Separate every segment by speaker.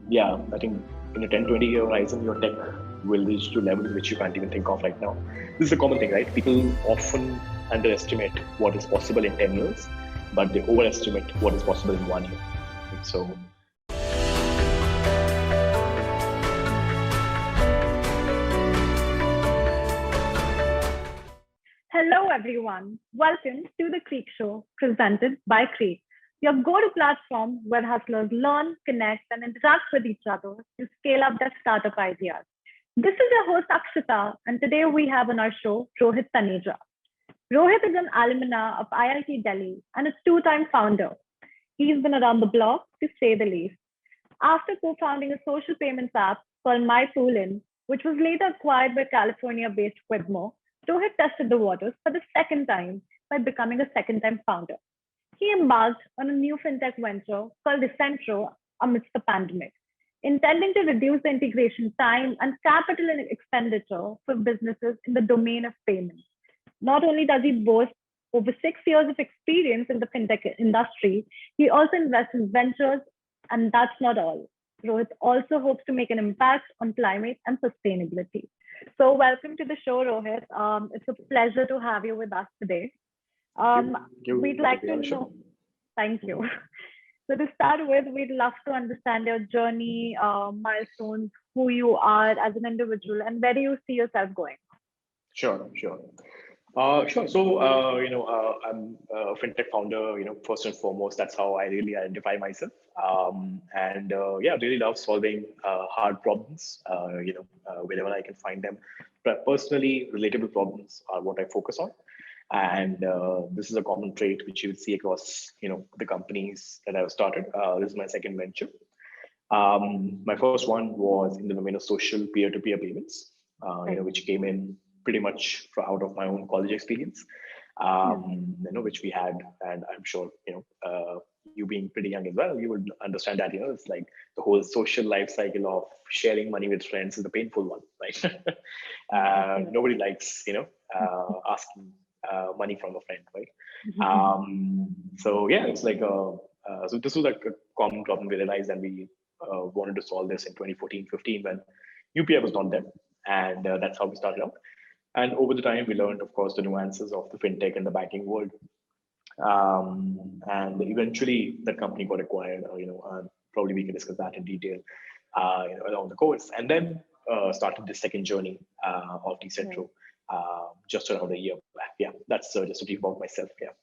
Speaker 1: Yeah, I think in a 10, 20-year horizon, your tech will reach to levels which you can't even think of right now. This is a common thing, right? People often underestimate what is possible in 10 years, but they overestimate what is possible in 1 year. So,
Speaker 2: Hello, everyone. Welcome to the Creek Show presented by Creek, your go to platform where hustlers learn, connect, and interact with each other to scale up their startup ideas. This is your host, Akshita, and today we have on our show Rohit Taneja. Rohit is an alumna of IIT Delhi and a two-time founder. He's been around the block, to say the least. After co-founding a social payments app called Mypoolin, which was later acquired by California-based Wibmo, Rohit tested the waters for the second time by becoming a second-time founder. He embarked on a new fintech venture called Decentro amidst the pandemic, intending to reduce the integration time and capital expenditure for businesses in the domain of payments. Not only does he boast over 6 years of experience in the fintech industry, he also invests in ventures, and that's not all. Rohit also hopes to make an impact on climate and sustainability. So, welcome to the show, Rohit. It's a pleasure to have you with us today. We'd like to know, thank you. So, to start with, we'd love to understand your journey, milestones, who you are as an individual, and where do you see yourself going?
Speaker 1: sure, sure. Sure. So, I'm a fintech founder, first and foremost, that's how I really identify myself. And yeah, really love solving hard problems, wherever I can find them. But personally, relatable problems are what I focus on. And this is a common trait which you will see across, the companies that I've started. This is my second venture. My first one was in the domain of social peer-to-peer payments, which came in pretty much out of my own college experience, which we had, and I'm sure you being pretty young as well, you would understand that it's like the whole social life cycle of sharing money with friends is the painful one, right? Nobody likes asking money from a friend, right? So yeah, it's like so this was like a common problem we realized, and we wanted to solve this in 2014-15 when UPI was not there, and that's how we started out. And over the time, we learned, of course, the nuances of the fintech and the banking world. And eventually, that company got acquired. Probably we can discuss that in detail, along the course. And then started the second journey of Decentro, just around a year back. Yeah, that's just a brief about myself. Yeah.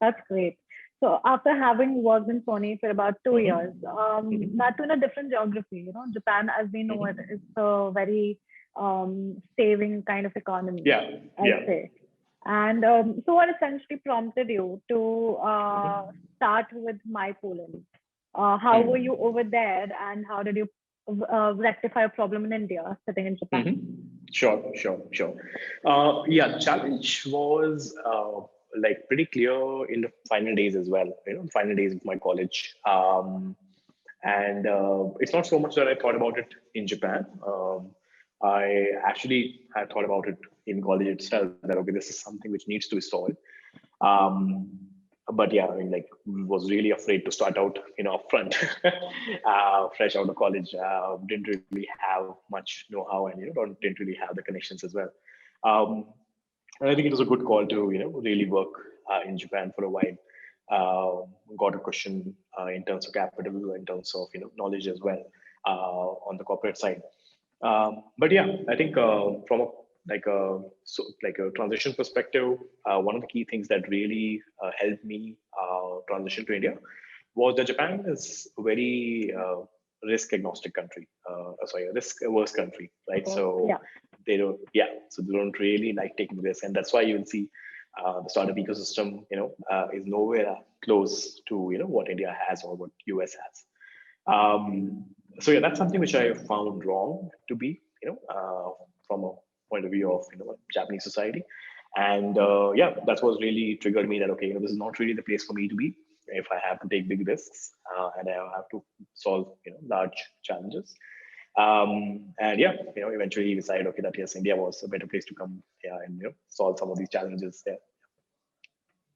Speaker 2: That's great. So after having worked in Sony for about 2 years, that in a different geography, Japan, as we know it, is a very saving kind of economy, I'd say. And so what essentially prompted you to start with Mypoolin? How were you over there, and how did you rectify a problem in India sitting in Japan?
Speaker 1: Sure. Yeah, challenge was like pretty clear in the final days as well, final days of my college. And it's not so much that I thought about it in Japan. I actually had thought about it in college itself, that okay, this is something which needs to be solved. Um, but yeah, I mean, like, was really afraid to start out, upfront, fresh out of college. Didn't really have much know-how, and didn't really have the connections as well. Um, and I think it was a good call to really work in Japan for a while. Got a cushion in terms of capital, in terms of knowledge as well on the corporate side. But yeah, I think from a like a transition perspective, one of the key things that really helped me transition to India was that Japan is a very risk agnostic country. Sorry, a risk averse country, right? So so they don't really like taking risks, and that's why you will see the startup ecosystem, is nowhere close to what India has or what US has. So yeah, that's something which I found wrong to be, from a point of view of Japanese society, and yeah, that's what really triggered me that okay, this is not really the place for me to be if I have to take big risks and I have to solve large challenges. And yeah, eventually decided okay that yes, India was a better place to come, and solve some of these challenges there.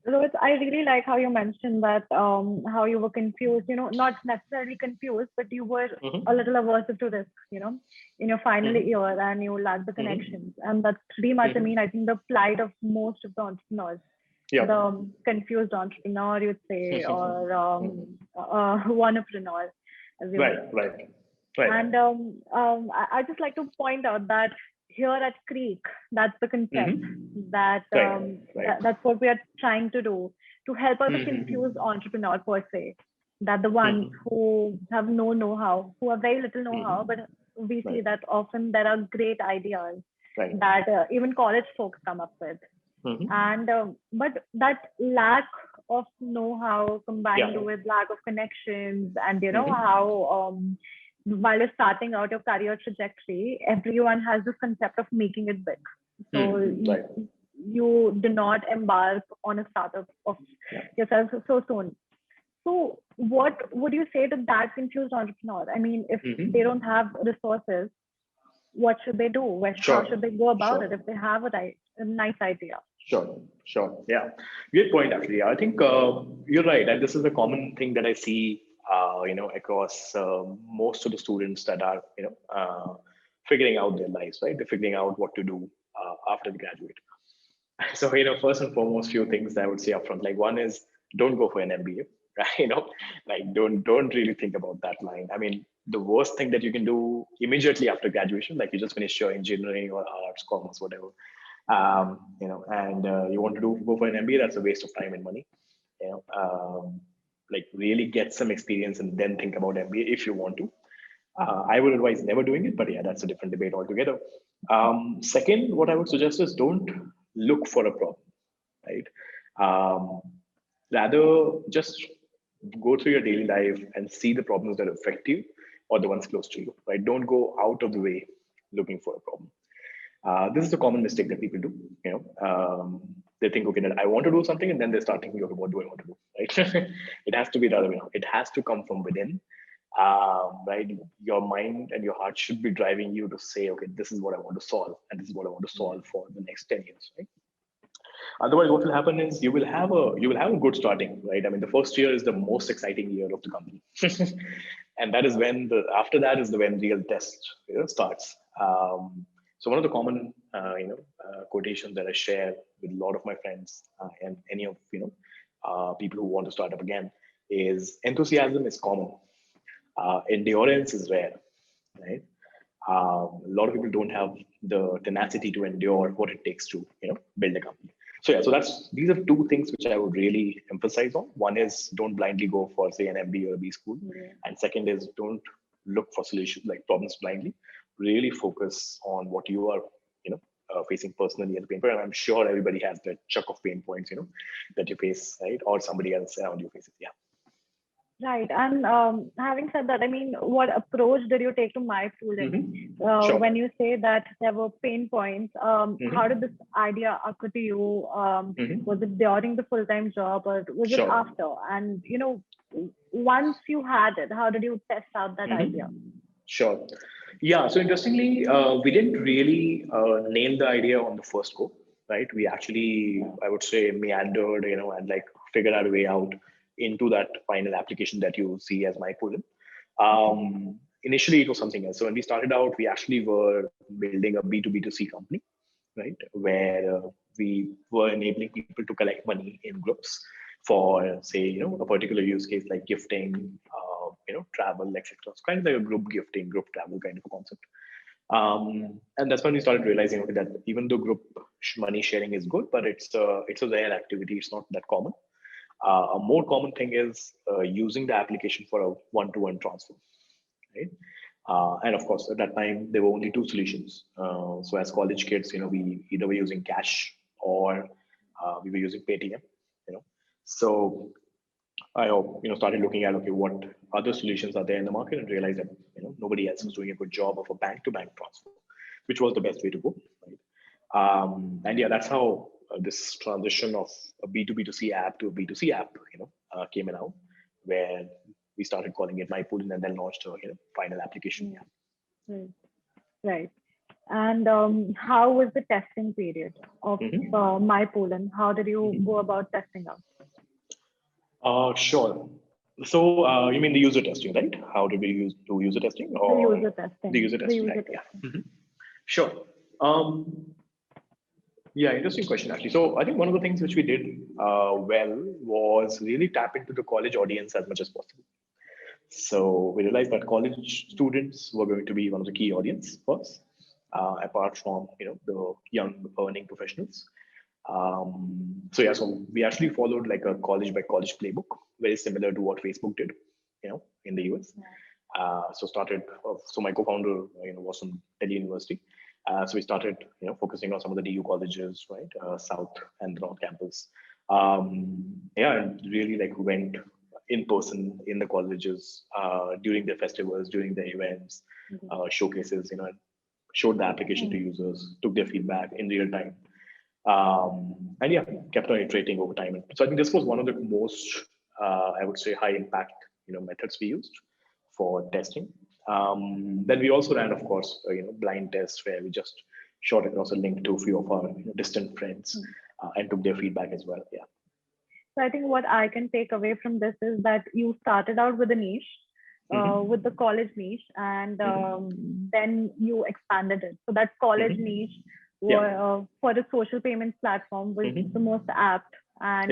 Speaker 2: Rohit, I really like how you mentioned that how you were confused, not necessarily confused, but you were a
Speaker 1: Mm-hmm.
Speaker 2: little aversive to risk, in your final
Speaker 1: Mm-hmm.
Speaker 2: year and you lacked the
Speaker 1: Mm-hmm.
Speaker 2: connections. And that's pretty much,
Speaker 1: Mm-hmm.
Speaker 2: I think the plight of most of the entrepreneurs,
Speaker 1: Yeah.
Speaker 2: the confused entrepreneur, you'd say, or
Speaker 1: Mhm.
Speaker 2: onepreneur, as you
Speaker 1: Right,
Speaker 2: mentioned.
Speaker 1: right, right.
Speaker 2: And I just like to point out that here at Creek, that's the concept.
Speaker 1: Mm-hmm.
Speaker 2: That,
Speaker 1: Right, right.
Speaker 2: that's what we are trying to do to help out the confused
Speaker 1: Mm-hmm.
Speaker 2: entrepreneur per se. That the ones
Speaker 1: Mm-hmm.
Speaker 2: who have no know-how, who have very little know-how,
Speaker 1: Mm-hmm.
Speaker 2: but we see
Speaker 1: Right,
Speaker 2: that often there are great ideas
Speaker 1: right.
Speaker 2: that even college folks come up with.
Speaker 1: Mm-hmm.
Speaker 2: And but that lack of know-how
Speaker 1: Yeah.
Speaker 2: combined with lack of connections, and
Speaker 1: Mm-hmm.
Speaker 2: how while you're starting out your career trajectory, everyone has this concept of making it big. So
Speaker 1: Right.
Speaker 2: you do not embark on a startup of
Speaker 1: Yeah.
Speaker 2: yourself so soon. So what would you say to that confused entrepreneur? I mean, if they
Speaker 1: Mm-hmm.
Speaker 2: don't have resources, what should they do? How should
Speaker 1: Sure.
Speaker 2: they go about it
Speaker 1: Sure.
Speaker 2: if they have a nice idea?
Speaker 1: Sure. Sure. Yeah. Great point, actually. I think you're right. And this is a common thing that I see, across most of the students that are, figuring out their lives, right? They're figuring out what to do after they graduate. So, first and foremost, few things I would say upfront. Like one is don't go for an MBA, right? Like don't really think about that line. I mean, the worst thing that you can do immediately after graduation, like you just finish your engineering or arts, commerce, whatever, and you want to go for an MBA, that's a waste of time and money. You know, like really get some experience and then think about MBA if you want to. I would advise never doing it, but yeah, that's a different debate altogether. Second, what I would suggest is don't look for a problem, right? Um, Rather, just go through your daily life and see the problems that affect you or the ones close to you, right? Don't go out of the way looking for a problem. This is a common mistake that people do. They think, okay, that I want to do something, and then they start thinking, okay, what do I want to do? Right? It has to be the other way around. It has to come from within, right? Your mind and your heart should be driving you to say, okay, this is what I want to solve, and this is what I want to solve for the next 10 years, right? Otherwise, what will happen is you will have a good starting, right? I mean, the first year is the most exciting year of the company, and that is when the after that is the when real test starts. So one of the common quotations that I share with a lot of my friends and any of people who want to start up again is enthusiasm is common, endurance is rare, right? A lot of people don't have the tenacity to endure what it takes to build a company. So yeah, so that's these are two things which I would really emphasize on. One is don't blindly go for say an MBA or a B school,
Speaker 2: Yeah.
Speaker 1: and second is don't look for solutions like problems blindly. Really focus on what you are facing personally as a pain point. And I'm sure everybody has that chuck of pain points that you face, right, or somebody else around you faces. Yeah.
Speaker 2: Right. And having said that, I mean, what approach did you take to Mypoolin? When
Speaker 1: Sure.
Speaker 2: you say that there were pain points, how did this
Speaker 1: hmm
Speaker 2: idea occur to you? Was
Speaker 1: hmm
Speaker 2: it during the full-time job or was it
Speaker 1: Sure.
Speaker 2: after? And, once you had it, how did you test out that idea?
Speaker 1: hmm Sure. Yeah. So interestingly, we didn't really nail the idea on the first go, right? We actually, I would say, meandered, and like figured our way out into that final application that you see as Mypoolin. Initially, it was something else. So when we started out, we actually were building a B2B2C company, right? Where we were enabling people to collect money in groups for, say, a particular use case like gifting, travel, etc. It's kind of like a group gifting, group travel kind of a concept. And that's when we started realizing, okay, that even though group money sharing is good, but it's a rare activity. It's not that common. A more common thing is using the application for a one-to-one transfer, right? And of course, at that time, there were only two solutions. So as college kids, we either were using cash or we were using Paytm. You know, so I started looking at okay, what other solutions are there in the market, and realized that nobody else was doing a good job of a bank-to-bank transfer, which was the best way to go. Right? And yeah, that's how this transition of a B2B2C app to a B2C app, came in out, where we started calling it Mypoolin and then launched a final application. Yeah.
Speaker 2: Mm, mm, right. And how was the testing period of Mypoolin? How did you go about testing out?
Speaker 1: Sure. So you mean the user testing, right? How did we do user testing,
Speaker 2: The
Speaker 1: or
Speaker 2: user testing.
Speaker 1: the user testing? Right? Yeah. Sure. Yeah, interesting question actually. So I think one of the things which we did well was really tap into the college audience as much as possible. So we realized that college students were going to be one of the key audience for us, apart from the young earning professionals. So yeah, so we actually followed like a college by college playbook, very similar to what Facebook did, in the US. So my co-founder, was from Delhi University. So we started, focusing on some of the DU colleges, right, South and the North campus. Yeah, and really like went in person in the colleges during their festivals, during their events, showcases, and showed the application to users, took their feedback in real time, and yeah, kept on iterating over time. And so I think this was one of the most, I would say, high impact, methods we used for testing. Then we also ran, of course, blind tests where we just shot across a link to a few of our distant friends and took their feedback as well. Yeah.
Speaker 2: So I think what I can take away from this is that you started out with a niche, with the college niche, and then you expanded it. So that college niche for the social payments platform was the most apt, and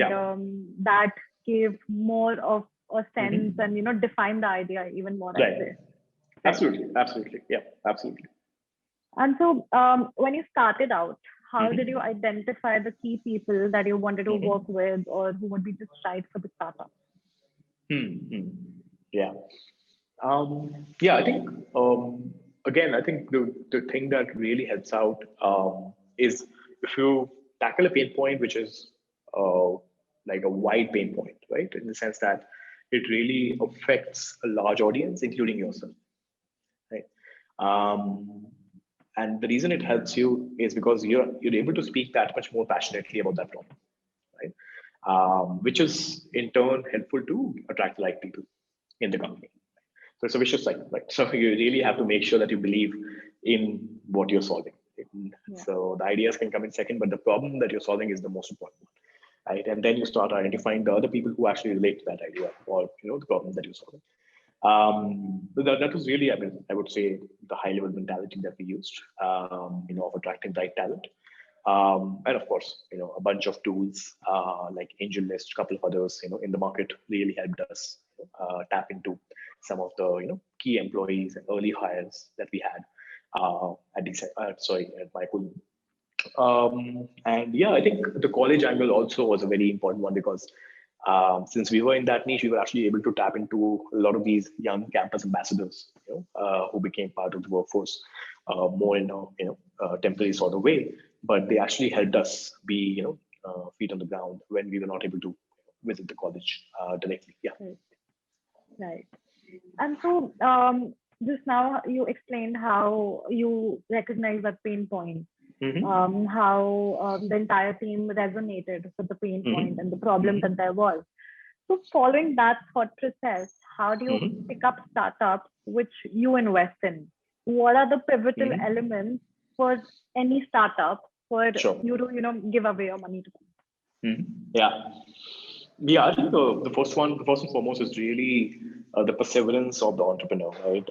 Speaker 2: that gave more of a sense and defined the idea even more.
Speaker 1: Right. Absolutely. Yeah, absolutely.
Speaker 2: And so when you started out, how did you identify the key people that you wanted to work with or who would be just right for the startup?
Speaker 1: Yeah. Yeah, I think, again, I think the thing that really helps out is if you tackle a pain point, which is like a wide pain point, right? In the sense that it really affects a large audience, including yourself, right? And the reason it helps you is because you're able to speak that much more passionately about that problem, right? Which is in turn helpful to attract the right people in the company. So it's a vicious cycle, right? So you really have to make sure that you believe in what you're solving. So the ideas can come in second, but the problem that you're solving is the most important one, right? And then you start identifying the other people who actually relate to that idea or the problem that you're solving. That was really, I would say, the high level mentality that we used, of attracting the right talent. And of course, a bunch of tools like AngelList, a couple of others, in the market really helped us tap into some of the key employees and early hires that we had at Mypoolin. And yeah, I think the college angle also was a very important one because since we were in that niche, we were actually able to tap into a lot of these young campus ambassadors, who became part of the workforce more in a temporary sort of way. But they actually helped us be, feet on the ground when we were not able to visit the college directly. Yeah.
Speaker 2: Right. And so just now you explained how you recognize that pain point, how the entire team resonated with the pain point and the problem that there was. So following that thought process, how do you pick up startups which you invest in? What are the pivotal elements for any startup for you to give away your money to?
Speaker 1: Yeah, I think the first and foremost is really the perseverance of the entrepreneur, right?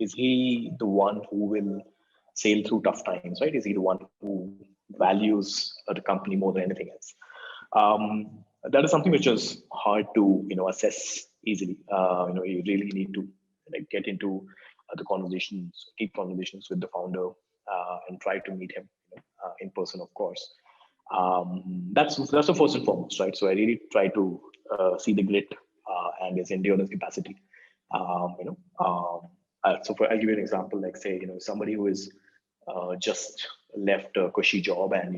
Speaker 1: Is he the one who will sail through tough times, right? Is he the one who values the company more than anything else? That is something which is hard to assess easily. You really need to get into the deep conversations with the founder, and try to meet him in person, of course. That's the first and foremost, right? So I really try to see the grit and his endurance capacity. I'll give you an example, like say, somebody who is just left a cushy job and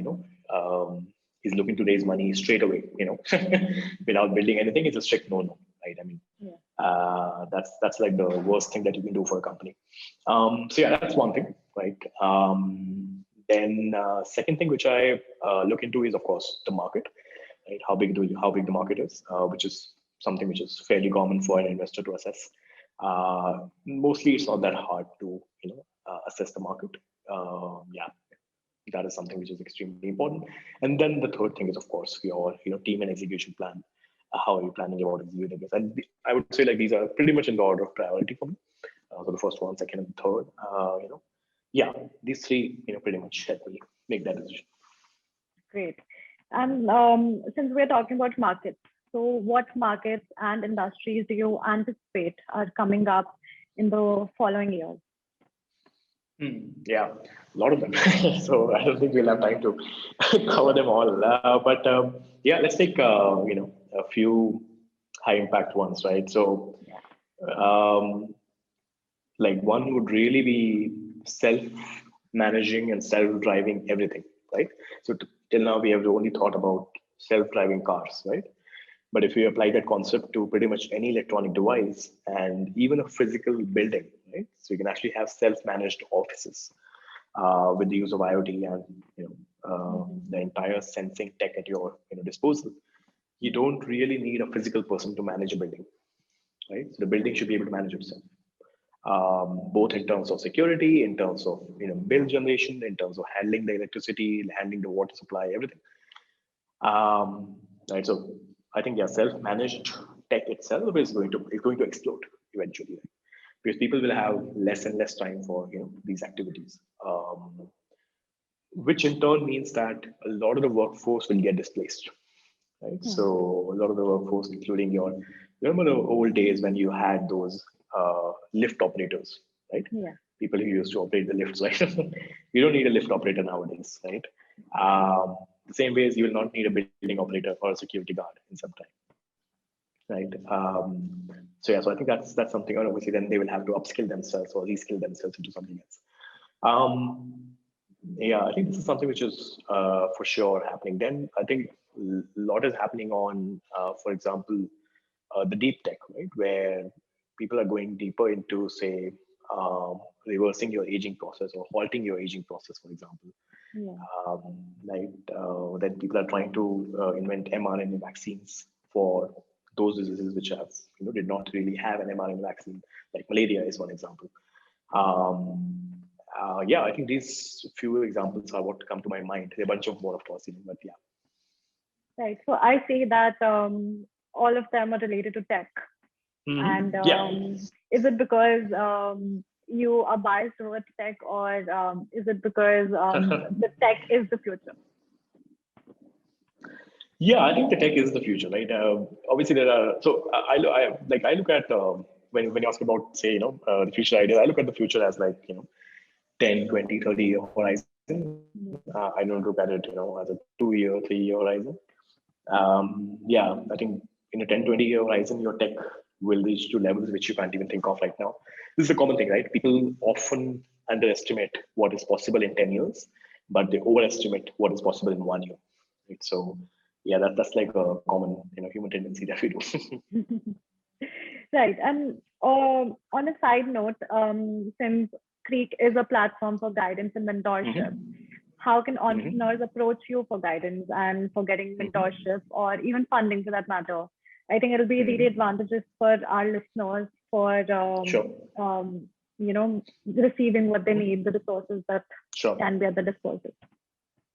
Speaker 1: is looking to raise money straight away, without building anything. It's a strict no, right? I mean, that's like the worst thing that you can do for a company. So yeah, that's one thing, right? Then second thing which I look into is, of course, the market, right? How big the market is, which is something which is fairly common for an investor to assess. Mostly, it's not that hard to assess the market. important. And then the third thing is, of course, your team and execution plan. How are you planning about executing this? And I would say like these are pretty much in the order of priority for me. So the first one, second, and third. Yeah, these three pretty much help me make that decision.
Speaker 2: Great. And since we're talking about markets, so what markets and industries do you anticipate are coming up in the following years?
Speaker 1: Yeah, a lot of them. So I don't think we'll have time to cover them all. But yeah, let's take a few high impact ones, right? So um, like one would really be self managing and self driving everything, right? So till now we have only thought about self driving cars, right? But if you apply that concept to pretty much any electronic device and even a physical building, right? So you can actually have self-managed offices with the use of IoT and the entire sensing tech at your disposal. You don't really need a physical person to manage a building, right? So the building should be able to manage itself, both in terms of security, in terms of bill generation, in terms of handling the electricity, handling the water supply, everything. Right. So I think self-managed tech itself is going to explode eventually, right? Because people will have less and less time for these activities, which in turn means that a lot of the workforce will get displaced, right? So a lot of the workforce, including remember the old days when you had those lift operators, right?
Speaker 2: Yeah.
Speaker 1: People who used to operate the lifts, right? You don't need a lift operator nowadays, right? The same way as you will not need a building operator or a security guard in some time, right? So yeah, so I think that's something. And obviously, then they will have to upskill themselves or reskill themselves into something else. Yeah, I think this is something which is for sure happening. Then I think a lot is happening on, for example, the deep tech, right, where people are going deeper into, say, reversing your aging process or halting your aging process, for example.
Speaker 2: Yeah.
Speaker 1: Then people are trying to invent mRNA vaccines for those diseases which have did not really have an mRNA vaccine, like malaria is one example. Yeah, I think these few examples are what come to my mind. There are a bunch of more, of course, but yeah.
Speaker 2: Right. So I say that all of them are related to tech. And is it because you are biased towards tech, or is it because the tech is the future?
Speaker 1: Yeah, I think the tech is the future, right? Obviously, there are. So I look at when you ask about, say, the future ideas, I look at the future as like 10, 20, 30 year horizon. I don't look at it as a 2 year, 3 year horizon. Yeah, I think in a 10, 20 year horizon, your tech will reach to levels which you can't even think of right now. This is a common thing, right? People often underestimate what is possible in 10 years, but they overestimate what is possible in 1 year. Right? So yeah, that's like a common human tendency that we do.
Speaker 2: Right. And on a side note, since Creek is a platform for guidance and mentorship, how can entrepreneurs approach you for guidance and for getting mentorship or even funding for that matter? I think it'll be really advantageous for our listeners for receiving what they need, the resources that can be at the disposal.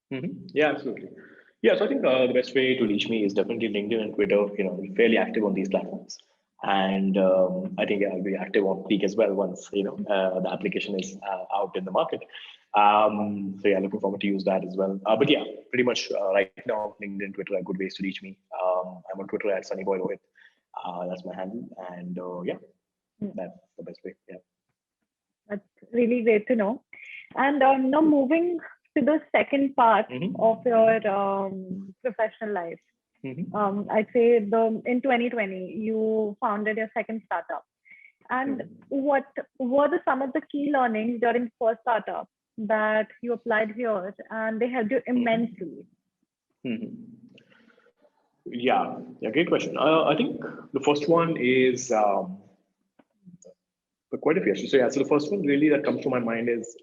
Speaker 1: Yeah, absolutely. Yeah, so I think the best way to reach me is definitely LinkedIn and Twitter. Fairly active on these platforms, and I think I'll be active on Creek as well once the application is out in the market. So yeah, looking forward to use that as well. But yeah, pretty much right now, LinkedIn, Twitter are good ways to reach me. I'm on Twitter at Sunnyboy Rohit. That's my handle, and that's the best way. Yeah,
Speaker 2: that's really great to know. And now moving to the second part of your professional life. I'd say in 2020, you founded your second startup. And what were some of the key learnings during first startup that you applied here and they helped you immensely?
Speaker 1: Yeah, great question. I think the first one is quite a few. So yeah, so the first one really that comes to my mind is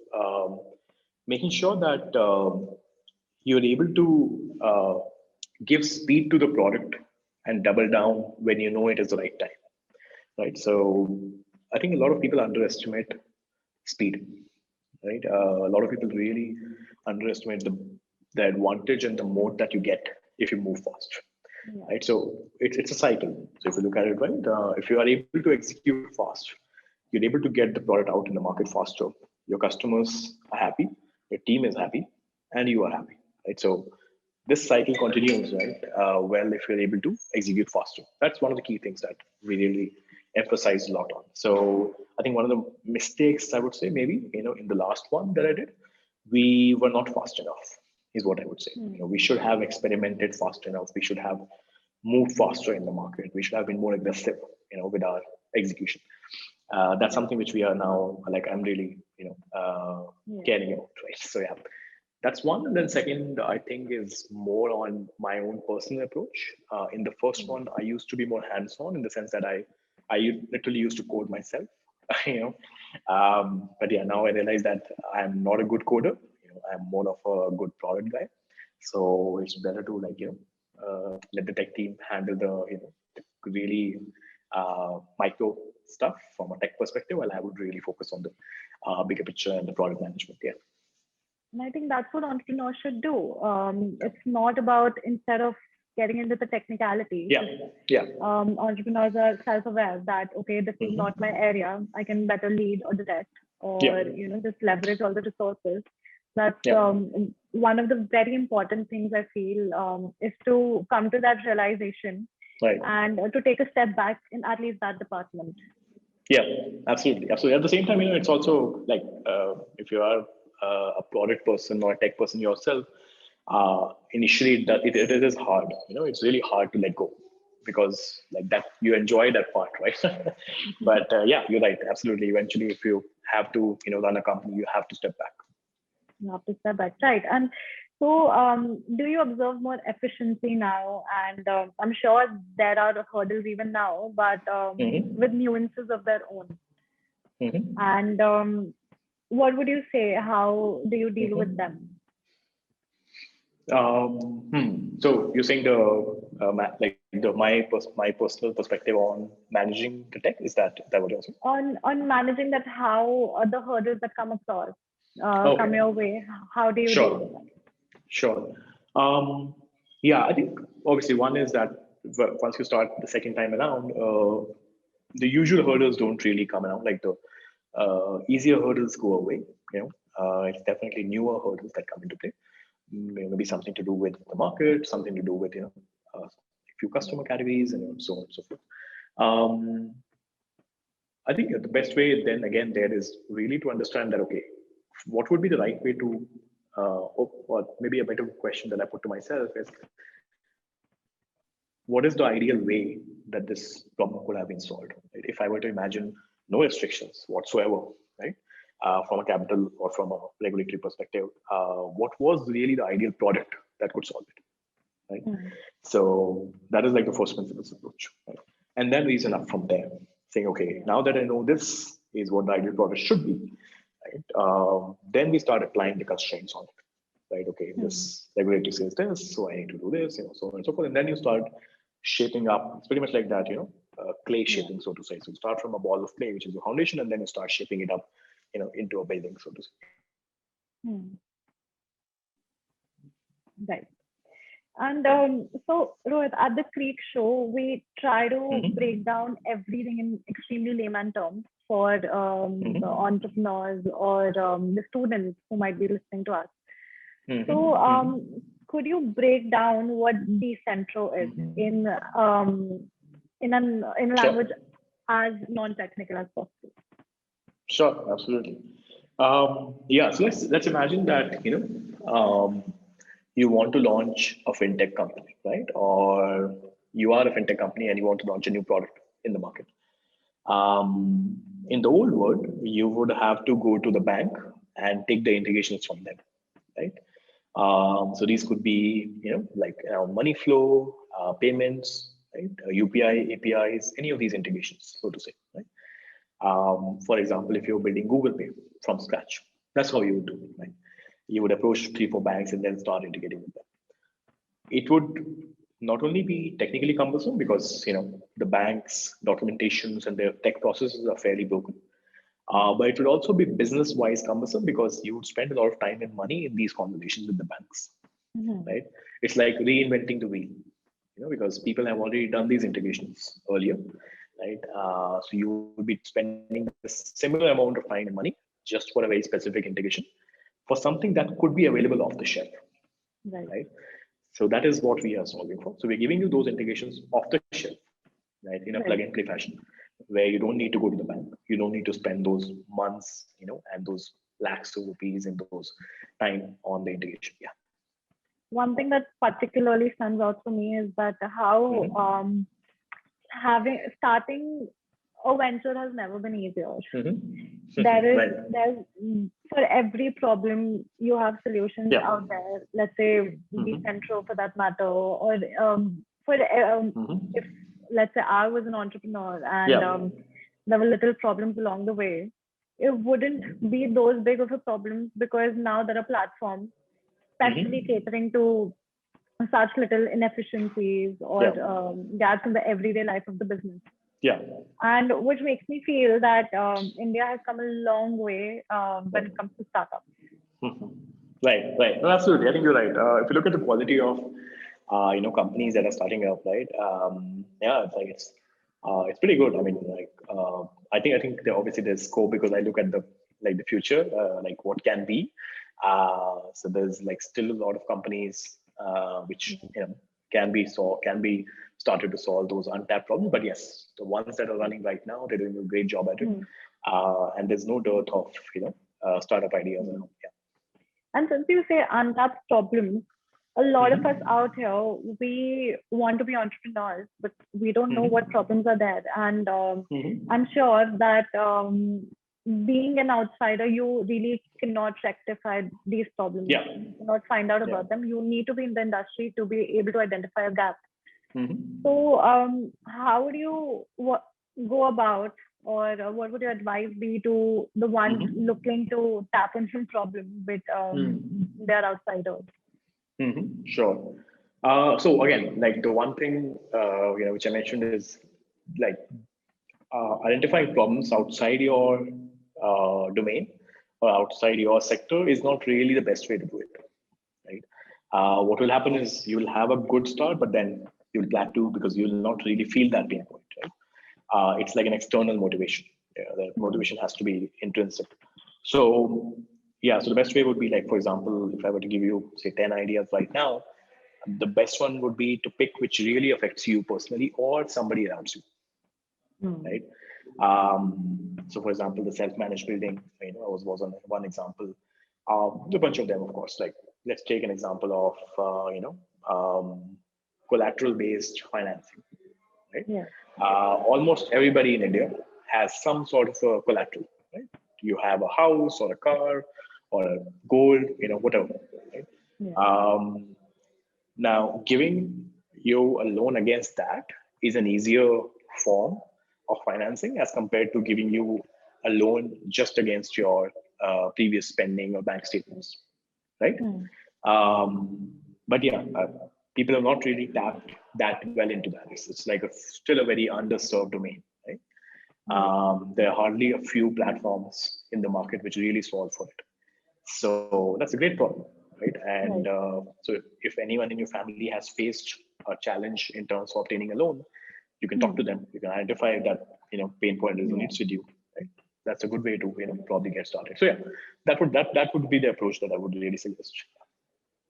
Speaker 1: making sure that you're able to give speed to the product and double down when you know it is the right time, right? So I think a lot of people underestimate speed, right? A lot of people really underestimate the the advantage and the moat that you get if you move fast, right? So it's a cycle. So if you look at it, right, if you are able to execute fast, you're able to get the product out in the market faster. Your customers are happy, your team is happy, and you are happy, right? So this cycle continues, right? Well, if you're able to execute faster, that's one of the key things that we really emphasize a lot on. So I think one of the mistakes I would say maybe, in the last one that I did, we were not fast enough, is what I would say. We should have experimented fast enough. We should have moved faster in the market. We should have been more aggressive, with our execution. That's something which we are now, like, I'm really, caring about, right? So yeah, that's one. And then second, I think, is more on my own personal approach. In the first one, I used to be more hands-on in the sense that I literally used to code myself, you know. But yeah, now I realize that I'm not a good coder. I'm more of a good product guy. So it's better to, like, let the tech team handle the, the really micro stuff from a tech perspective, while I would really focus on the bigger picture and the product management. Yeah.
Speaker 2: And I think that's what entrepreneurs should do. It's not about, instead of getting into the technicality.
Speaker 1: Yeah.
Speaker 2: Entrepreneurs are self-aware that, okay, this is not my area. I can better lead or direct, or just leverage all the resources. That's one of the very important things I feel, is to come to that realization,
Speaker 1: right,
Speaker 2: and to take a step back in at least that department.
Speaker 1: Yeah, absolutely. At the same time, it's also like, if you are a product person or a tech person yourself, initially it is hard. It's really hard to let go, because like that, you enjoy that part, right? But yeah, you're right. Absolutely. Eventually, if you have to, run a company, you have to step back.
Speaker 2: You have to step back, right? And so, do you observe more efficiency now? And I'm sure there are hurdles even now, but with nuances of their own. And what would you say? How do you deal with them?
Speaker 1: So you're saying my personal perspective on managing the tech, is that what you're saying?
Speaker 2: On managing that, how the hurdles that come across come your way, how do you deal with them?
Speaker 1: Sure. Yeah, I think obviously one is that once you start the second time around, the usual hurdles don't really come around. Like the easier hurdles go away. It's definitely newer hurdles that come into play. Maybe something to do with the market, something to do with a few customer categories, and so on and so forth. I think the best way then again there is really to understand that, okay, what would be the right way to, or maybe a better question that I put to myself is, what is the ideal way that this problem could have been solved? Right? If I were to imagine no restrictions whatsoever, right? From a capital or from a regulatory perspective, what was really the ideal product that could solve it, right? So that is like the first principles approach, right? And then reason up from there, saying, okay, now that I know this is what the ideal product should be, right? Then we start applying the constraints on it, right? Okay, this regulatory says this, so I need to do this, so on and so forth. And then you start shaping up. It's pretty much like that, clay shaping, so to say. So you start from a ball of clay, which is your foundation, and then you start shaping it up, into a building, so to say.
Speaker 2: Right. And so, Rohit, at the Creek Show, we try to break down everything in extremely layman terms for the entrepreneurs or the students who might be listening to us. So, could you break down what Decentro is in language as non-technical as possible?
Speaker 1: Sure, absolutely. Yeah, so let's imagine that you want to launch a fintech company, right? Or you are a fintech company and you want to launch a new product in the market. In the old world, you would have to go to the bank and take the integrations from them, right? So these could be, like money flow, payments, right? UPI, APIs, any of these integrations, so to say, right? For example, if you're building Google Pay from scratch, that's how you would do it, right? You would approach 3-4 banks and then start integrating with them. It would not only be technically cumbersome because the banks' documentations and their tech processes are fairly broken, but it would also be business-wise cumbersome because you would spend a lot of time and money in these conversations with the banks, right? It's like reinventing the wheel, because people have already done these integrations earlier, right? So you would be spending the similar amount of time and money just for a very specific integration for something that could be available off the shelf,
Speaker 2: Right.
Speaker 1: right? So that is what we are solving for. So we're giving you those integrations off the shelf, right, in a plug and
Speaker 2: Right.
Speaker 1: play fashion, where you don't need to go to the bank, you don't need to spend those months, and those lakhs of rupees in those time on the integration. Yeah.
Speaker 2: One thing that particularly stands out for me is that how having starting a venture has never been easier.
Speaker 1: Right.
Speaker 2: There's for every problem you have solutions out there. Let's say Decentro for that matter, or if let's say I was an entrepreneur and there were little problems along the way, it wouldn't be those big of a problem because now there are platforms especially catering to such little inefficiencies or gaps in the everyday life of the business.
Speaker 1: Yeah.
Speaker 2: And which makes me feel that India has come a long way when it comes to startups.
Speaker 1: Right. No, absolutely. I think you're right. If you look at the quality of, companies that are starting up, right? It's pretty good. I mean, I think there obviously there's scope because I look at the future, like what can be. So there's like still a lot of companies which can be started to solve those untapped problems. But yes, the ones that are running right now, they're doing a great job at it, and there's no dearth of startup ideas. Yeah.
Speaker 2: And since you say untapped problems, a lot of us out here, we want to be entrepreneurs, but we don't know what problems are there. And I'm sure that being an outsider, you really cannot rectify these problems. You cannot find out about them. You need to be in the industry to be able to identify a gap. So how would you go about, or what would your advice be to the ones looking to tap into problem with their outsiders?
Speaker 1: Sure. So again, like the one thing which I mentioned is like identifying problems outside your domain or outside your sector is not really the best way to do it, right? What will happen is you will have a good start, but then you'll plateau because you will not really feel that pain point, right? It's like an external motivation. The motivation has to be intrinsic. So so the best way would be like, for example, if I were to give you say 10 ideas right now, the best one would be to pick which really affects you personally or somebody around you, right? So for example, the self-managed building, was on one example. A bunch of them, of course. Like let's take an example of collateral-based financing, right? Almost everybody in India has some sort of a collateral, right? You have a house or a car or a gold, whatever, right? Now, giving you a loan against that is an easier form of financing as compared to giving you a loan just against your previous spending or bank statements, right? But people have not really tapped that well into that. It's like still a very underserved domain, right? There are hardly a few platforms in the market which really solve for it. So that's a great problem, right? And so if anyone in your family has faced a challenge in terms of obtaining a loan, you can talk to them. You can identify that pain point resonates with you. Right? That's a good way to probably get started. So that would be the approach that I would really suggest.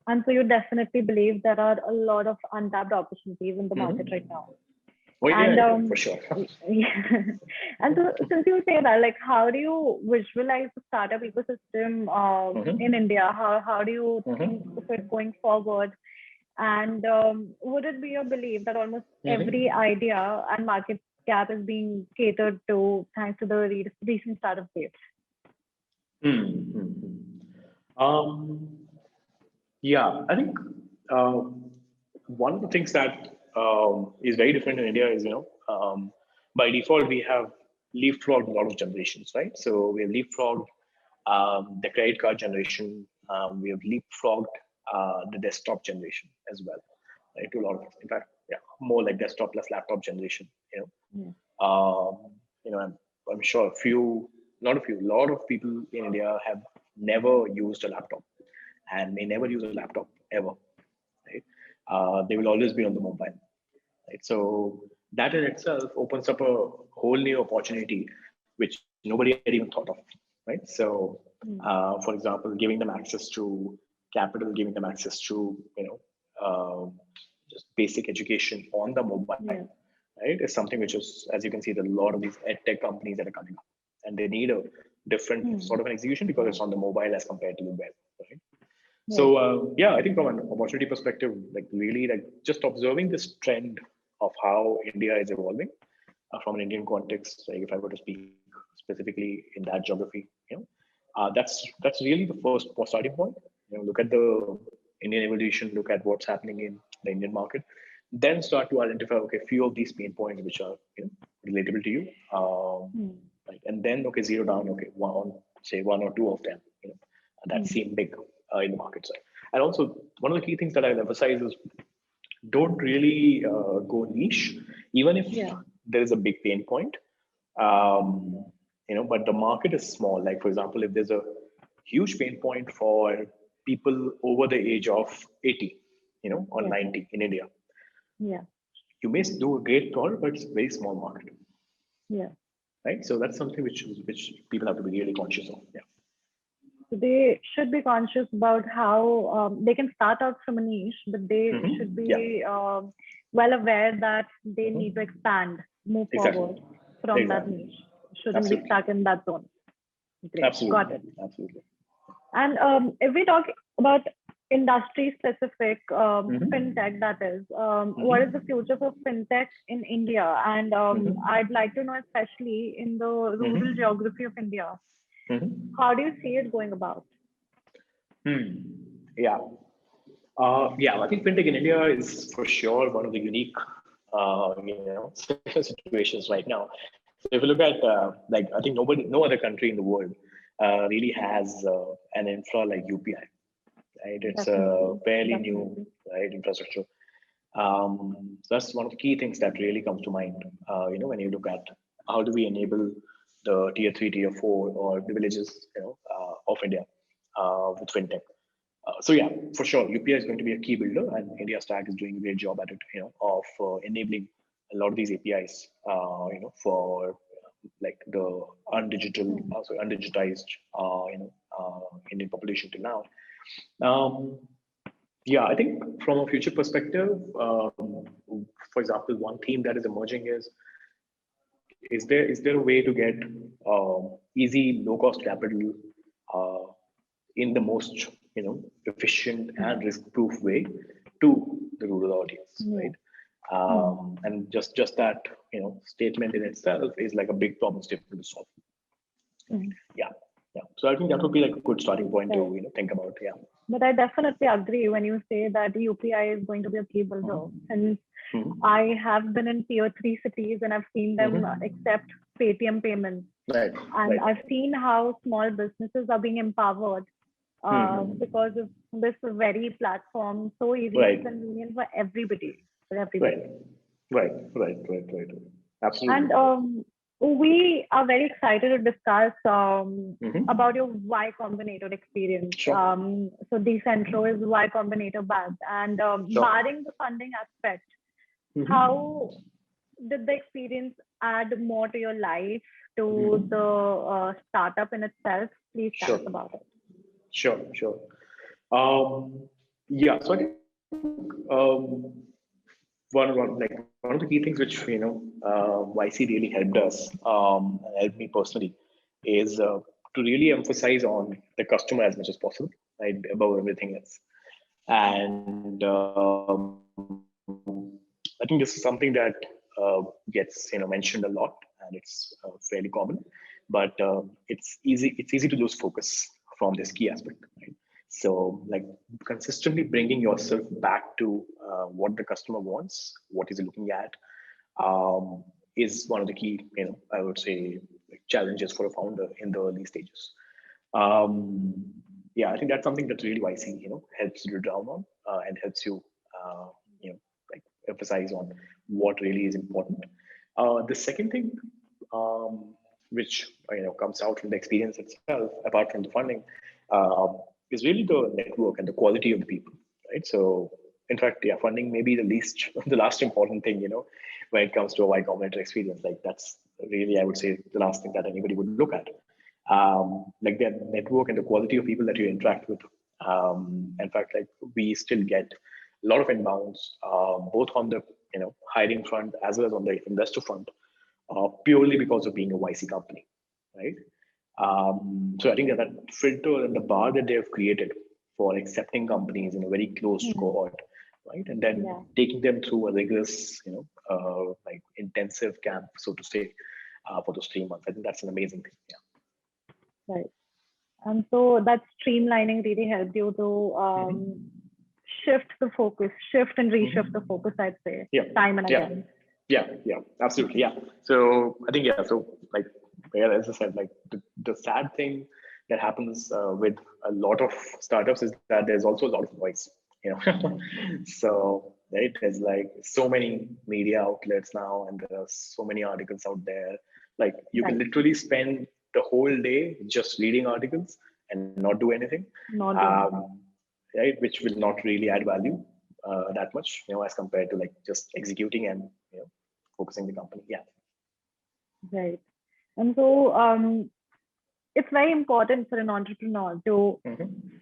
Speaker 2: And so you definitely believe there are a lot of untapped opportunities in the market right now.
Speaker 1: Oh, yeah, for sure.
Speaker 2: And so since you say that, like, how do you visualize the startup ecosystem in India? How do you think of it going forward? And would it be your belief that almost every idea and market gap is being catered to thanks to the recent startup wave?
Speaker 1: I think one of the things that is very different in India is, by default, we have leapfrogged a lot of generations, right? So we have leapfrogged the credit card generation. We have leapfrogged the desktop generation as well, right? To a lot of, in fact, more like desktop plus laptop generation, I'm sure a lot of people in India have never used a laptop and may never use a laptop ever. they will always be on the mobile. Right? So that in itself opens up a whole new opportunity, which nobody had even thought of. Right? So, for example, giving them access to capital, giving them access to just basic education on the mobile, right, is something which is, as you can see, there are a lot of these ed tech companies that are coming up, and they need a different sort of an execution because it's on the mobile as compared to the web, right? So yeah, I think from an opportunity perspective, like really, like just observing this trend of how India is evolving from an Indian context. Like if I were to speak specifically in that geography, that's really the first starting point. Look at the Indian evolution, look at what's happening in the Indian market, then start to identify few of these pain points which are relatable to you, right? And then zero down one or two of them that seem big in the market side. And also one of the key things that I'll emphasize is don't really go niche, even if there is a big pain point. But the market is small. Like for example, if there's a huge pain point for people over the age of 80, or 90 in India, you may do a great product, but it's a very small market. Right. So that's something which people have to be really conscious of.
Speaker 2: So they should be conscious about how they can start out from a niche, but they should be well aware that they need to expand, move forward from that niche. Shouldn't be stuck in that zone. Great.
Speaker 1: Absolutely.
Speaker 2: Got it.
Speaker 1: Absolutely.
Speaker 2: And if we talk about industry specific fintech, that is, what is the future for fintech in India? And I'd like to know, especially in the rural geography of India, how do you see it going about?
Speaker 1: Yeah. I think fintech in India is for sure one of the unique, situations right now. So if you look at, I think no other country in the world really has an infra like UPI, right? It's a fairly new, right, infrastructure. So that's one of the key things that really comes to mind, when you look at how do we enable the tier 3, tier 4, or the villages, of India with fintech. So yeah, for sure, UPI is going to be a key builder, and India Stack is doing a great job at it, of enabling a lot of these APIs, for like the undigitized, Indian population till now. I think from a future perspective, for example, one theme that is emerging is there a way to get easy, low cost capital in the most efficient and risk proof way to the rural audience, right? And just that statement in itself is like a big problem statement to solve. So I think that would be like a good starting point to think about.
Speaker 2: But I definitely agree when you say that UPI is going to be a key builder. And I have been in tier 3 cities and I've seen them accept Paytm payments.
Speaker 1: Right.
Speaker 2: And I've seen how small businesses are being empowered because of this very platform, so easy and convenient for everybody.
Speaker 1: Right. Absolutely.
Speaker 2: And we are very excited to discuss about your YCombinator experience.
Speaker 1: Sure.
Speaker 2: So Decentro is YCombinator backed, and barring the funding aspect, how did the experience add more to your life, to the startup in itself? Please tell us about it.
Speaker 1: Sure. So I think one of the key things which YC really helped us, helped me personally, is to really emphasize on the customer as much as possible, right, above everything else. And I think this is something that gets mentioned a lot, and it's fairly common, but it's easy to lose focus from this key aspect, right? So like consistently bringing yourself back to what the customer wants, what he's looking at, is one of the key, I would say, challenges for a founder in the early stages. I think that's something that really YC, helps you down on and helps you, emphasize on what really is important. The second thing, which comes out from the experience itself, apart from the funding, is really the network and the quality of the people, right? So In fact, yeah, funding may be the last important thing, when it comes to a Y Combinator experience. Like that's really, I would say, the last thing that anybody would look at. Like their network and the quality of people that you interact with. In fact, like we still get a lot of inbounds, both on the hiring front as well as on the investor front, purely because of being a YC company, right? So I think that filter and the bar that they have created for accepting companies in a very close cohort, right, and then taking them through a rigorous, like intensive camp, so to say, for those 3 months. I think that's an amazing thing. Yeah.
Speaker 2: Right. And so that streamlining really helped you to shift the focus, shift and reshift the focus, I'd say, time and again.
Speaker 1: Yeah, absolutely. Yeah. So I think, so like, as I said, like the sad thing that happens with a lot of startups is that there's also a lot of noise, So, right, there's like so many media outlets now, and there are so many articles out there. Like you can literally spend the whole day just reading articles and not do anything, right? Which will not really add value that much, as compared to like just executing and focusing the company. Yeah.
Speaker 2: Right. And so it's very important for an entrepreneur to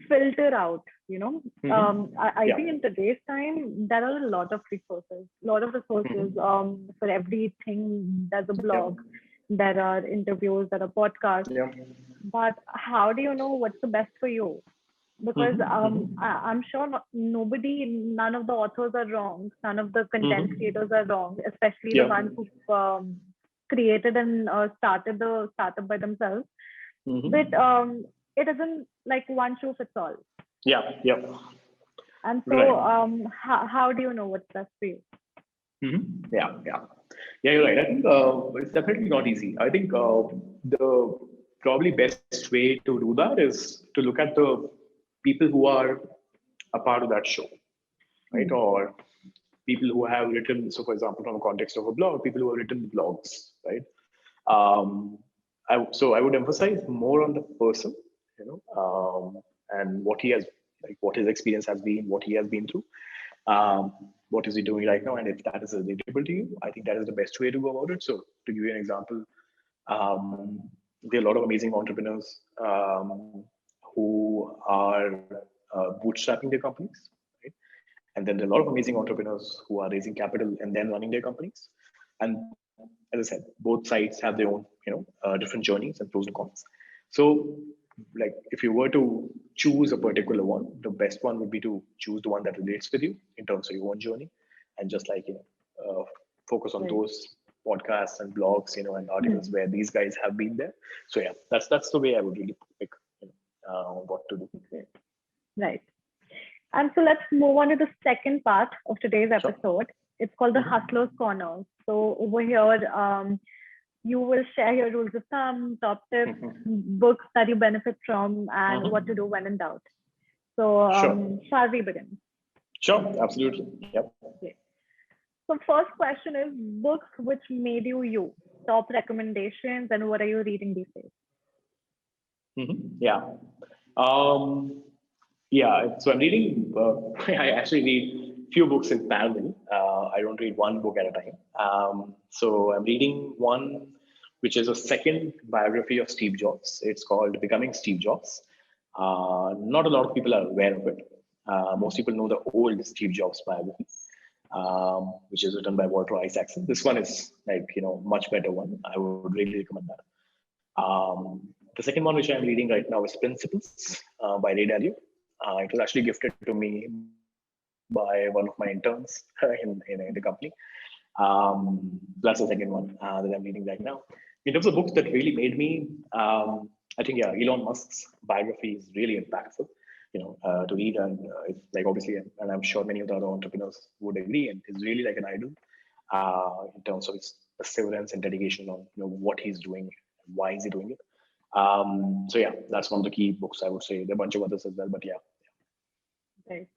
Speaker 2: filter out, I think in today's time, there are a lot of resources, for everything. There's a blog, there are interviews, there are podcasts, but how do you know what's the best for you? Because I'm sure none of the authors are wrong, none of the content creators are wrong, especially the ones who created and started the startup by themselves. But it isn't like one shoe fits all.
Speaker 1: Yeah.
Speaker 2: And so how do you know what's best for you?
Speaker 1: Yeah, you're right. I think it's definitely not easy. I think the probably best way to do that is to look at the people who are a part of that show, right? Or people who have written, so for example, from the context of a blog, people who have written blogs, right? So I would emphasize more on the person, and what he has, like what his experience has been, what he has been through, what is he doing right now, and if that is relatable to you, I think that is the best way to go about it. So to give you an example, there are a lot of amazing entrepreneurs who are bootstrapping their companies, right? And then there are a lot of amazing entrepreneurs who are raising capital and then running their companies. And as I said, both sides have their own, different journeys and pros and cons. So, like, if you were to choose a particular one, the best one would be to choose the one that relates with you in terms of your own journey, and just like focus on those podcasts and blogs, and articles where these guys have been there. So yeah, that's the way I would really pick what to do.
Speaker 2: Right. And so let's move on to the second part of today's episode. It's called the Hustler's Corner. So over here, you will share your rules of thumb, top tips, books that you benefit from, and what to do when in doubt. So shall we begin?
Speaker 1: Sure, absolutely. Yep.
Speaker 2: Okay. So first question is books which made you, top recommendations, and what are you reading these days?
Speaker 1: Yeah. So I'm reading, I actually read few books in parallel. I don't read one book at a time. So I'm reading one, which is a second biography of Steve Jobs. It's called Becoming Steve Jobs. Not a lot of people are aware of it. Most people know the old Steve Jobs biography, which is written by Walter Isaacson. This one is like, much better one. I would really recommend that. The second one, which I'm reading right now, is Principles by Ray Dalio. It was actually gifted to me by one of my interns in the company. That's the second one that I'm reading right now. In terms of books that really made me, I think, Elon Musk's biography is really impactful, to read. And it's like, obviously, and I'm sure many of the other entrepreneurs would agree, and it's really like an idol in terms of his perseverance and dedication on, what he's doing, why is he doing it. So yeah, that's one of the key books I would say. There are a bunch of others as well, but yeah.
Speaker 2: Right.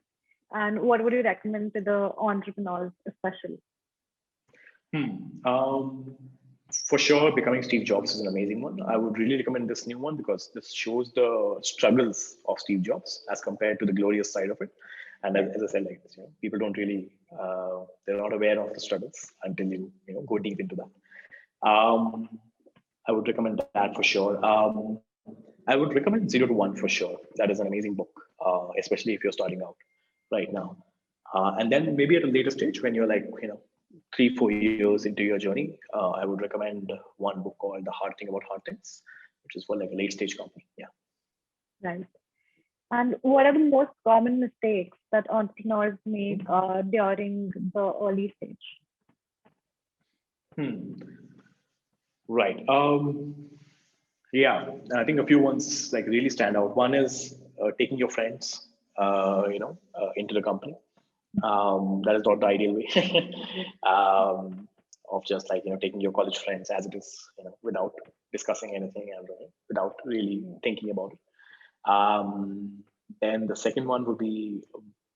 Speaker 2: And what would you recommend to the entrepreneurs, especially?
Speaker 1: For sure, Becoming Steve Jobs is an amazing one. I would really recommend this new one because this shows the struggles of Steve Jobs as compared to the glorious side of it. And as I said, like, people don't really, they're not aware of the struggles until you go deep into that. I would recommend that for sure. I would recommend 0 to 1 for sure. That is an amazing book, especially if you're starting out right now. And then maybe at a later stage when you're like, 3-4 years into your journey, I would recommend one book called The Hard Thing About Hard Things, which is for like a late stage company. Yeah.
Speaker 2: Right. And what are the most common mistakes that entrepreneurs make during the early stage?
Speaker 1: Right. Yeah, I think a few ones like really stand out. One is taking your friends, into the company. That is not the ideal way of just like taking your college friends as it is, without discussing anything and without really thinking about it. Then the second one would be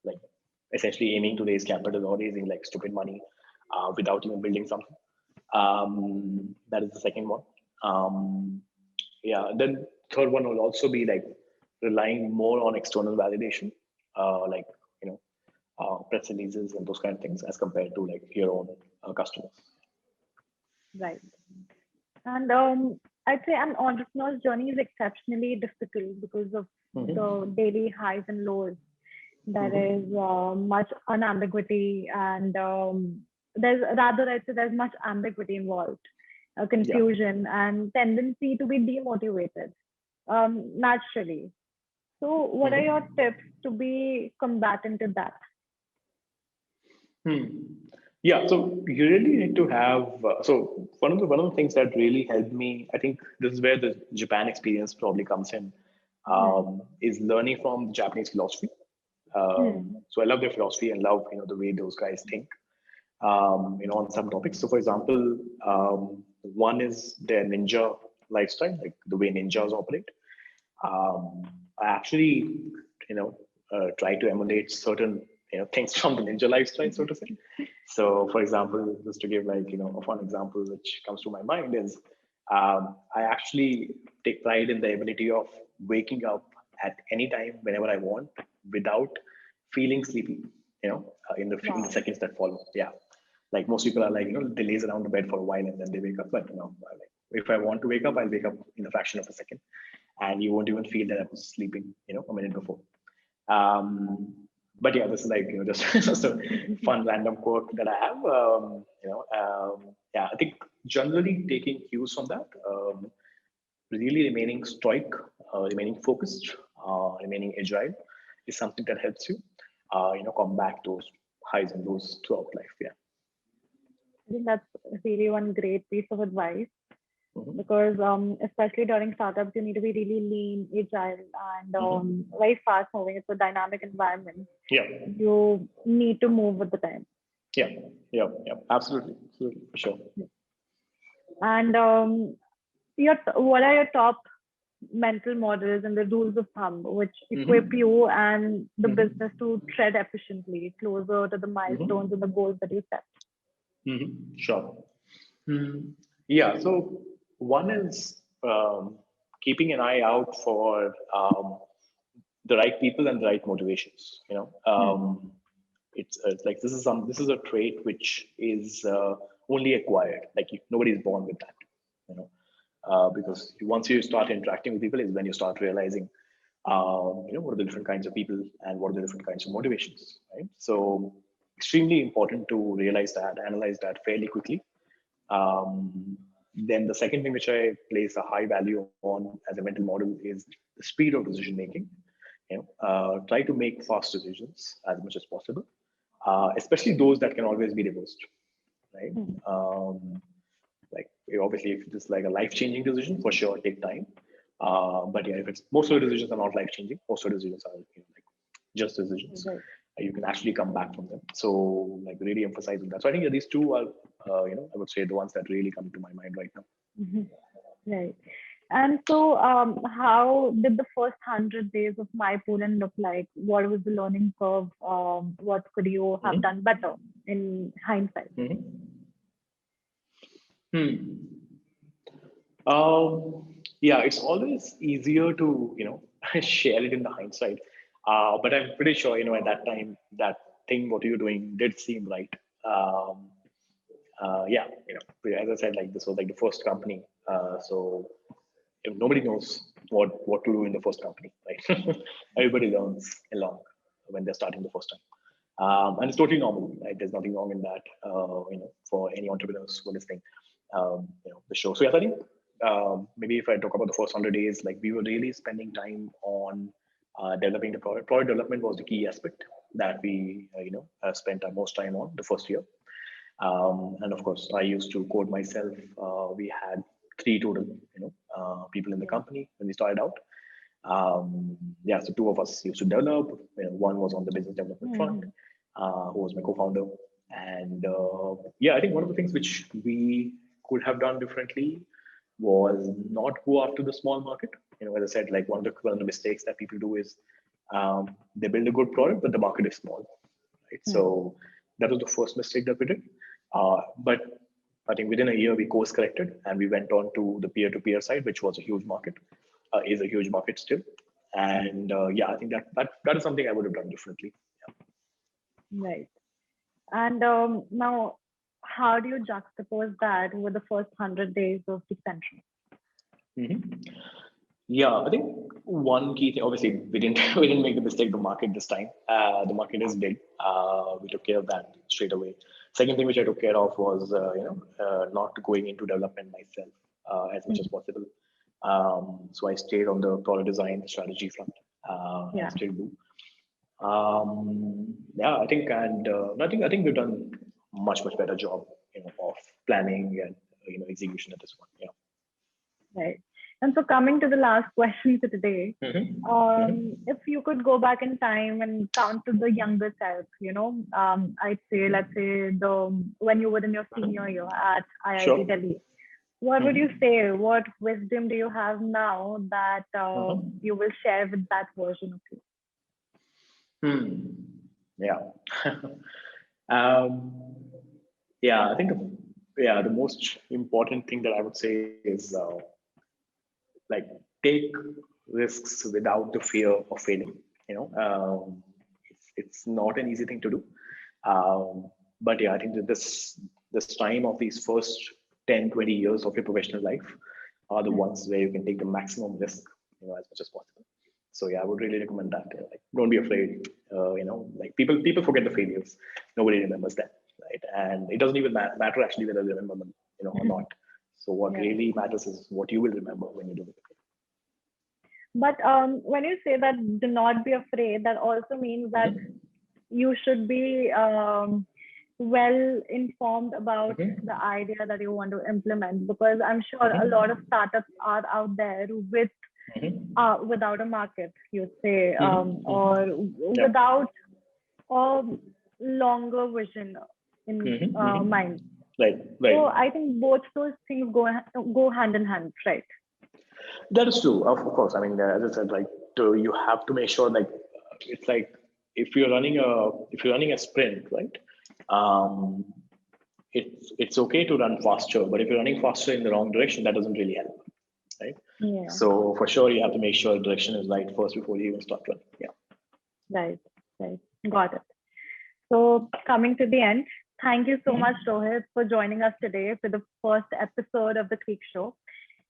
Speaker 1: like essentially aiming to raise capital or raising like stupid money without even building something. That is the second one. Yeah, then third one will also be like relying more on external validation, like press releases and those kind of things, as compared to like your own customers.
Speaker 2: Right. And I'd say an entrepreneur's journey is exceptionally difficult because of the daily highs and lows. There is much unambiguity, and I'd say there's much ambiguity involved, confusion, and tendency to be demotivated naturally. So, what are your tips to be combatant to that?
Speaker 1: Yeah, so you really need to have. So one of the things that really helped me, I think this is where the Japan experience probably comes in, is learning from Japanese philosophy. So I love their philosophy and love the way those guys think, on some topics. So for example, one is their ninja lifestyle, like the way ninjas operate. I actually, try to emulate certain things from the ninja lifestyle, so to say. So, for example, just to give like a fun example which comes to my mind is, I actually take pride in the ability of waking up at any time whenever I want without feeling sleepy. In the seconds that follow. Yeah, like most people are like they laze around the bed for a while and then they wake up. But like, if I want to wake up, I'll wake up in a fraction of a second, and you won't even feel that I was sleeping a minute before. But yeah, this is like just just a fun random quirk that I have. Yeah, I think generally taking cues from that, really remaining stoic, remaining focused, remaining agile is something that helps you, combat those highs and lows throughout life. Yeah.
Speaker 2: I think that's really one great piece of advice because especially during startups, you need to be really lean, agile, and very fast moving. It's a dynamic environment.
Speaker 1: Yeah.
Speaker 2: You need to move with the time.
Speaker 1: Yeah. Yeah. Yeah. Absolutely. Absolutely. For sure.
Speaker 2: And what are your top mental models and the rules of thumb which equip you and the business to tread efficiently closer to the milestones and the goals that you set?
Speaker 1: Sure. Yeah. So one is keeping an eye out for the right people and the right motivations. It's like this is a trait which is only acquired. Like nobody's born with that. Because once you start interacting with people is when you start realizing, what are the different kinds of people and what are the different kinds of motivations, right? So extremely important to realize that, analyze that fairly quickly. Then the second thing which I place a high value on as a mental model is the speed of decision making. Try to make fast decisions as much as possible, especially those that can always be reversed, right? Like obviously, if it's like a life-changing decision, for sure, take time. But yeah, if it's most of the decisions are not life-changing, most of the decisions are like just decisions. Right. You can actually come back from them. So like really emphasizing that. So I think these two are, I would say the ones that really come to my mind right now.
Speaker 2: Right. And so how did the first 100 days of Mypoolin look like? What was the learning curve? What could you have done better in hindsight?
Speaker 1: Yeah, it's always easier to, share it in the hindsight. But I'm pretty sure, at that time, that thing, what you're doing did seem right. Um, yeah, as I said, like this was like the first company. So if nobody knows what to do in the first company, right? Everybody learns along when they're starting the first time. And it's totally normal, right? There's nothing wrong in that, for any entrepreneurs who are listening, the show. So yes, I think maybe if I talk about the first 100 days, like we were really spending time on developing the product. Product development was the key aspect that we, spent our most time on the first year. And of course, I used to code myself. We had three total, people in the company when we started out. Yeah, so two of us used to develop. One was on the business development front, who was my co-founder. And yeah, I think one of the things which we could have done differently was not go after the small market. As I said, like one of the mistakes that people do is they build a good product, but the market is small, right? So that was the first mistake that we did. But I think within a year we course corrected and we went on to the peer-to-peer side, which was a huge market, is a huge market still. And yeah, I think that is something I would have done differently. Yeah.
Speaker 2: Right. And now, how do you juxtapose that with the first 100 days of Decentro?
Speaker 1: Yeah, I think one key thing, obviously, we didn't make the mistake the market this time. The market is big. We took care of that straight away. Second thing which I took care of was, not going into development myself as much as possible. So I stayed on the product design strategy front. I still do. Yeah, I think, and I think we've done much better job, of planning and execution at this point. Yeah.
Speaker 2: Right. And so coming to the last question for today, if you could go back in time and count to the younger self, I'd say, let's say when you were in your senior year at IIT Delhi, what would you say? What wisdom do you have now that you will share with that version of you?
Speaker 1: Yeah. Yeah, I think, the most important thing that I would say is, like, take risks without the fear of failing. It's not an easy thing to do. But yeah, I think that this time of these first 10, 20 years of your professional life are the ones where you can take the maximum risk, as much as possible. So yeah, I would really recommend that. Like, don't be afraid. Like people forget the failures. Nobody remembers them, right? And it doesn't even matter actually whether they remember them, or not. So what really matters is what you will remember when you do it.
Speaker 2: But when you say that do not be afraid, that also means that you should be well informed about the idea that you want to implement, because I'm sure a lot of startups are out there with without a market, you say, or without a longer vision in mind.
Speaker 1: Right.
Speaker 2: So I think both those things go hand in hand, right?
Speaker 1: That is true, of course. I mean, as I said, like, you have to make sure, like, it's like if you're running a sprint, right? It's okay to run faster, but if you're running faster in the wrong direction, that doesn't really help, right?
Speaker 2: Yeah.
Speaker 1: So for sure, you have to make sure the direction is right first before you even start running. Yeah.
Speaker 2: Right. Got it. So coming to the end, thank you so much, Rohit, for joining us today for the first episode of the Creek Show.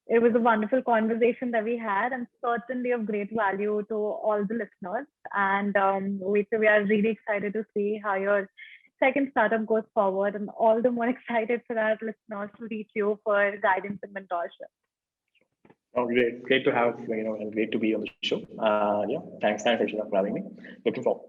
Speaker 2: It was a wonderful conversation that we had, and certainly of great value to all the listeners. And we are really excited to see how your second startup goes forward, and all the more excited for our listeners to reach you for guidance and mentorship.
Speaker 1: Oh, great to have, and great to be on the show. Yeah, thanks, Arshita, for having me. Looking forward.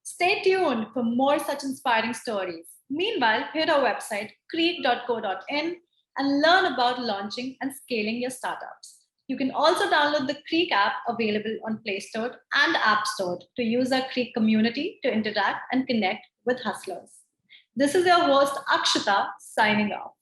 Speaker 3: Stay tuned for more such inspiring stories. Meanwhile, hit our website, creek.co.in, and learn about launching and scaling your startups. You can also download the Creek app, available on Play Store and App Store, to use our Creek community to interact and connect with hustlers. This is your host, Akshita, signing off.